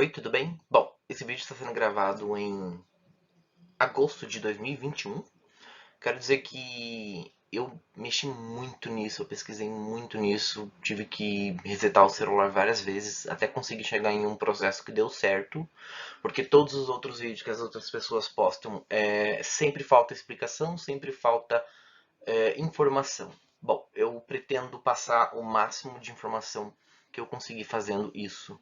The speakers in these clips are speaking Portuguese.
Oi, tudo bem? Bom, esse vídeo está sendo gravado em agosto de 2021. Quero dizer que eu mexi muito nisso, eu pesquisei muito nisso, tive que resetar o celular várias vezes até conseguir chegar em um processo que deu certo, porque todos os outros vídeos que as outras pessoas postam, sempre falta explicação, sempre falta informação. Bom, eu pretendo passar o máximo de informação que eu conseguir fazendo isso.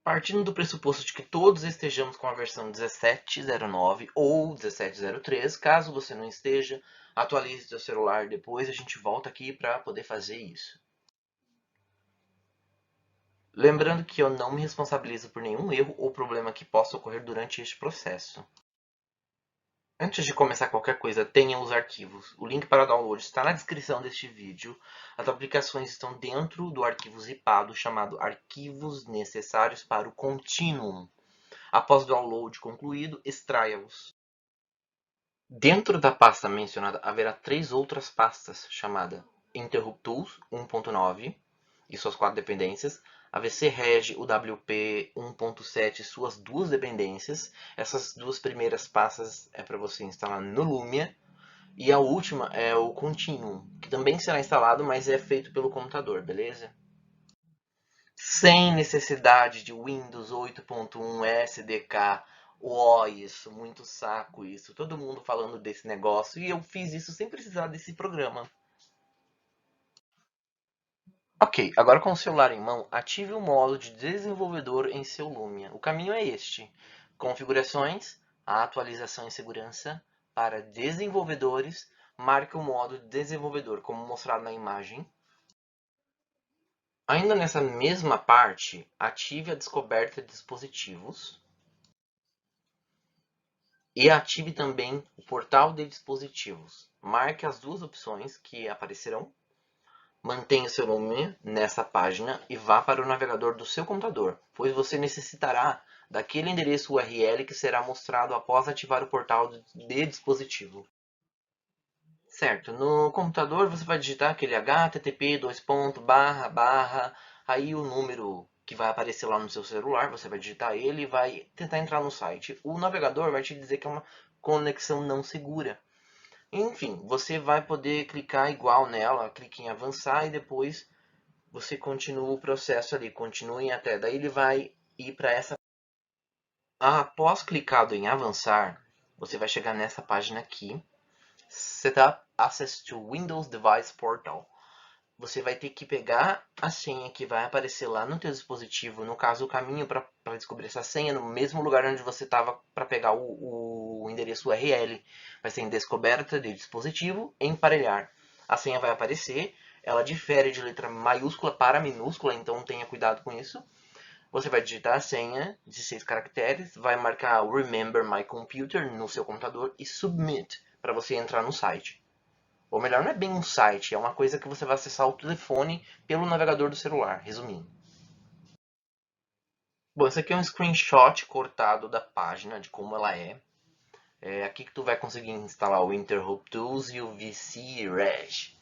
Partindo do pressuposto de que todos estejamos com a versão 17.09 ou 17.03, caso você não esteja, atualize seu celular, depois a gente volta aqui para poder fazer isso. Lembrando que eu não me responsabilizo por nenhum erro ou problema que possa ocorrer durante este processo. Antes de começar qualquer coisa, tenha os arquivos. O link para download está na descrição deste vídeo. As aplicações estão dentro do arquivo zipado chamado Arquivos Necessários para o Continuum. Após o download concluído, extraia-os. Dentro da pasta mencionada haverá três outras pastas, chamada Interrupt Tools 1.9 e suas 4 dependências, AVC Reg UWP 1.7 e suas 2 dependências. Essas duas primeiras pastas é para você instalar no Lumia. E a última é o Continuum, que também será instalado, mas é feito pelo computador, beleza? Sem necessidade de Windows 8.1 SDK. Isso, muito saco isso. Todo mundo falando desse negócio e eu fiz isso sem precisar desse programa. Ok, agora com o celular em mão, ative o modo de desenvolvedor em seu Lumia. O caminho é este: configurações, atualização e segurança, para desenvolvedores, marque o modo desenvolvedor, como mostrado na imagem. Ainda nessa mesma parte, ative a descoberta de dispositivos e ative também o portal de dispositivos. Marque as duas opções que aparecerão. Mantenha o seu nome nessa página e vá para o navegador do seu computador, pois você necessitará daquele endereço URL que será mostrado após ativar o portal de dispositivo. Certo, no computador você vai digitar aquele http aí o número que vai aparecer lá no seu celular, você vai digitar ele e vai tentar entrar no site. O navegador vai te dizer que é uma conexão não segura. Enfim, você vai poder clicar igual nela, clique em avançar e depois você continua o processo ali, continue até. Daí ele vai ir para essa. Após clicado em avançar, você vai chegar nessa página aqui. Setup Access to Windows Device Portal. Você vai ter que pegar a senha que vai aparecer lá no teu dispositivo, no caso o caminho para descobrir essa senha, no mesmo lugar onde você estava para pegar o endereço URL. Vai ser em descoberta de dispositivo, emparelhar. A senha vai aparecer, ela difere de letra maiúscula para minúscula, então tenha cuidado com isso. Você vai digitar a senha de 6 caracteres, vai marcar Remember My Computer no seu computador e Submit para você entrar no site. Ou melhor, não é bem um site, é uma coisa que você vai acessar o telefone pelo navegador do celular, resumindo. Bom, esse aqui é um screenshot cortado da página, de como ela é. É aqui que tu vai conseguir instalar o Interrupt Tools e o VC Reg.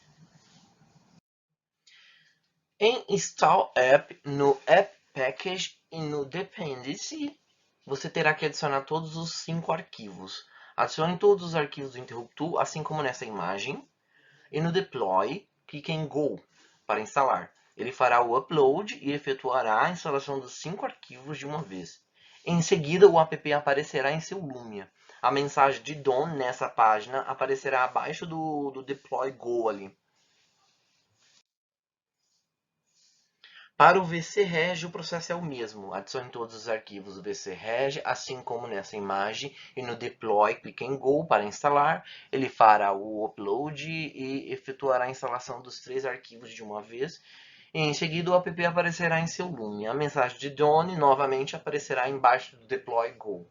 Em Install App, no App Package e no Dependency, você terá que adicionar todos os 5 arquivos. Adicione todos os arquivos do Interrupt Tool, assim como nessa imagem. E no Deploy, clique em Go para instalar. Ele fará o upload e efetuará a instalação dos 5 arquivos de uma vez. Em seguida, o app aparecerá em seu Lumia. A mensagem de Done nessa página aparecerá abaixo do Deploy Go ali. Para o VCREG, o processo é o mesmo. Adicione todos os arquivos do VCREG, assim como nessa imagem, e no Deploy, clique em Go para instalar. Ele fará o upload e efetuará a instalação dos 3 arquivos de uma vez. E em seguida, o app aparecerá em seu Lumia. A mensagem de Done novamente aparecerá embaixo do Deploy Go.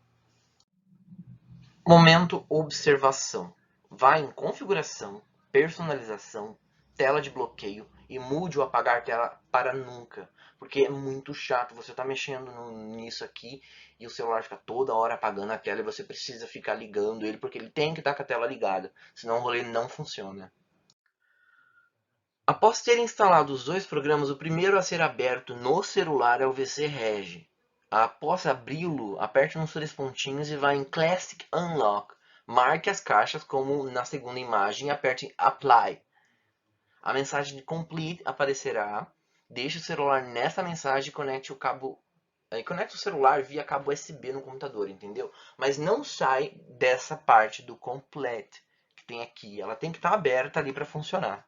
Momento observação. Vá em configuração, personalização, tela de bloqueio e mude o apagar tela para nunca. Porque é muito chato, você está mexendo nisso aqui e o celular fica toda hora apagando a tela e você precisa ficar ligando ele porque ele tem que estar com a tela ligada, senão o rolê não funciona. Após ter instalado os dois programas, o primeiro a ser aberto no celular é o VC Reg. Após abri-lo, aperte nos três pontinhos e vá em Classic Unlock. Marque as caixas como na segunda imagem e aperte Apply. A mensagem de Complete aparecerá. Deixe o celular nessa mensagem e conecte o cabo. Conecte o celular via cabo USB no computador, entendeu? Mas não sai dessa parte do Complete que tem aqui. Ela tem que estar aberta ali para funcionar.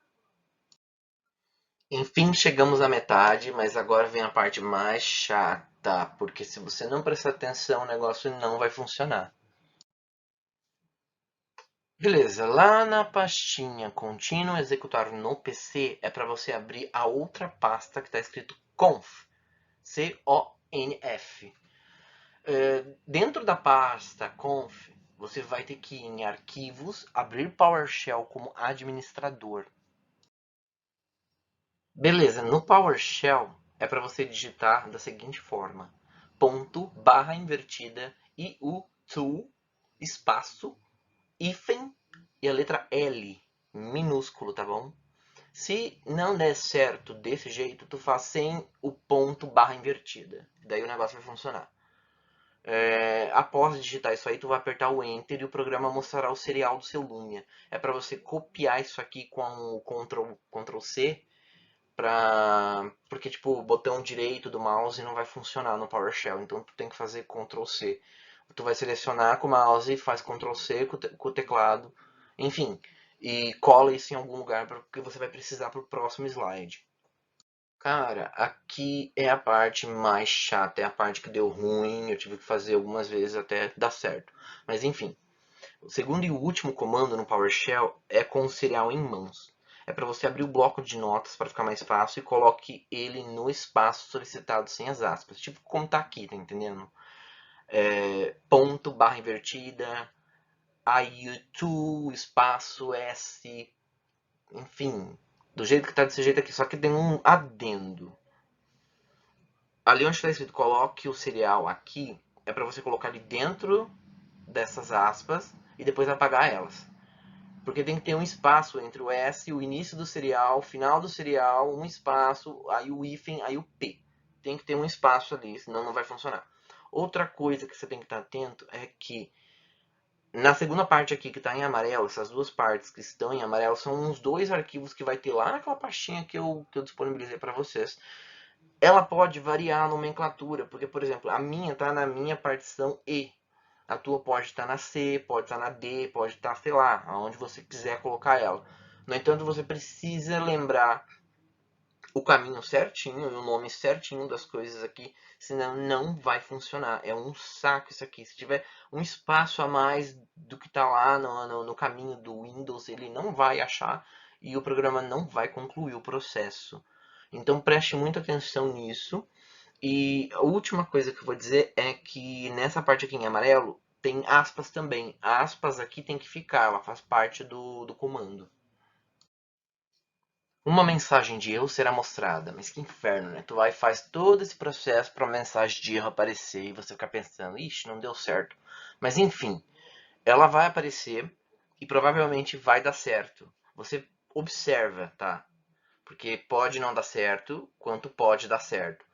Enfim, chegamos à metade, mas agora vem a parte mais chata, porque se você não prestar atenção, o negócio não vai funcionar. Beleza, lá na pastinha contínuo executar no PC é para você abrir a outra pasta que está escrito conf, C-O-N-F. Dentro da pasta conf, você vai ter que ir em arquivos, abrir PowerShell como administrador. Beleza, no PowerShell é para você digitar da seguinte forma: ponto, barra invertida, iu2, espaço, hífen e a letra L, minúsculo, tá bom? Se não der certo desse jeito, tu faz sem o ponto, barra invertida. Daí o negócio vai funcionar. Após digitar isso aí, tu vai apertar o Enter e o programa mostrará o serial do seu Lumia. É para você copiar isso aqui com o Ctrl C, porque tipo, o botão direito do mouse não vai funcionar no PowerShell, então tu tem que fazer Ctrl C. Tu vai selecionar com o mouse, faz Ctrl C com o teclado, enfim, e cola isso em algum lugar porque você vai precisar para o próximo slide. Cara, aqui é a parte mais chata, é a parte que deu ruim, eu tive que fazer algumas vezes até dar certo. Mas enfim, o segundo e último comando no PowerShell é com o serial em mãos. É para você abrir o bloco de notas para ficar mais fácil e coloque ele no espaço solicitado sem as aspas. Tipo como tá aqui, tá entendendo? Ponto, barra invertida, IU2, espaço, S, enfim. Do jeito que tá desse jeito aqui, só que tem um adendo. Ali onde está escrito coloque o serial aqui, é para você colocar ali dentro dessas aspas e depois apagar elas. Porque tem que ter um espaço entre o S, o início do serial, o final do serial, um espaço, aí o hífen, aí o P. Tem que ter um espaço ali, senão não vai funcionar. Outra coisa que você tem que estar atento é que na segunda parte aqui que está em amarelo, essas duas partes que estão em amarelo são uns dois arquivos que vai ter lá naquela pastinha que eu disponibilizei para vocês. Ela pode variar a nomenclatura, porque, por exemplo, a minha está na minha partição E. A tua pode estar na C, pode estar na D, pode estar, sei lá, aonde você quiser colocar ela. No entanto, você precisa lembrar o caminho certinho e o nome certinho das coisas aqui, senão não vai funcionar. É um saco isso aqui. Se tiver um espaço a mais do que está lá no caminho do Windows, ele não vai achar e o programa não vai concluir o processo. Então preste muita atenção nisso. E a última coisa que eu vou dizer é que nessa parte aqui em amarelo tem aspas também. A aspas aqui tem que ficar, ela faz parte do comando. Uma mensagem de erro será mostrada, mas que inferno, né? Tu vai e faz todo esse processo para a mensagem de erro aparecer e você ficar pensando, ixi, não deu certo. Mas enfim, ela vai aparecer e provavelmente vai dar certo. Você observa, tá? Porque pode não dar certo, quanto pode dar certo.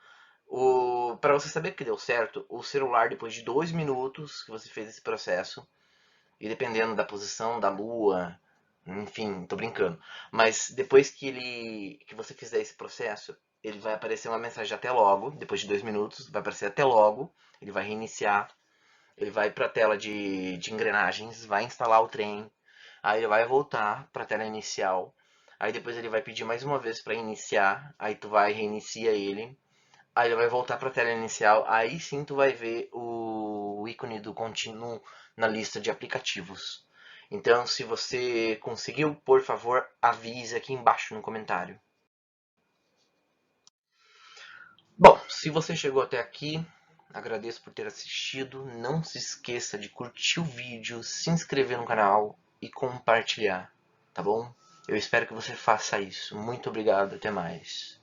Para você saber que deu certo, o celular, depois de 2 minutos que você fez esse processo, e dependendo da posição da lua, enfim, tô brincando, mas depois que você fizer esse processo, ele vai aparecer uma mensagem até logo, depois de 2 minutos, vai aparecer até logo, ele vai reiniciar, ele vai para a tela de engrenagens, vai instalar o trem, aí ele vai voltar para a tela inicial, aí depois ele vai pedir mais uma vez para iniciar, aí tu vai reinicia ele, aí ele vai voltar para a tela inicial, aí sim tu vai ver o ícone do contínuo na lista de aplicativos. Então, se você conseguiu, por favor, avise aqui embaixo no comentário. Bom, se você chegou até aqui, agradeço por ter assistido. Não se esqueça de curtir o vídeo, se inscrever no canal e compartilhar, tá bom? Eu espero que você faça isso. Muito obrigado, até mais.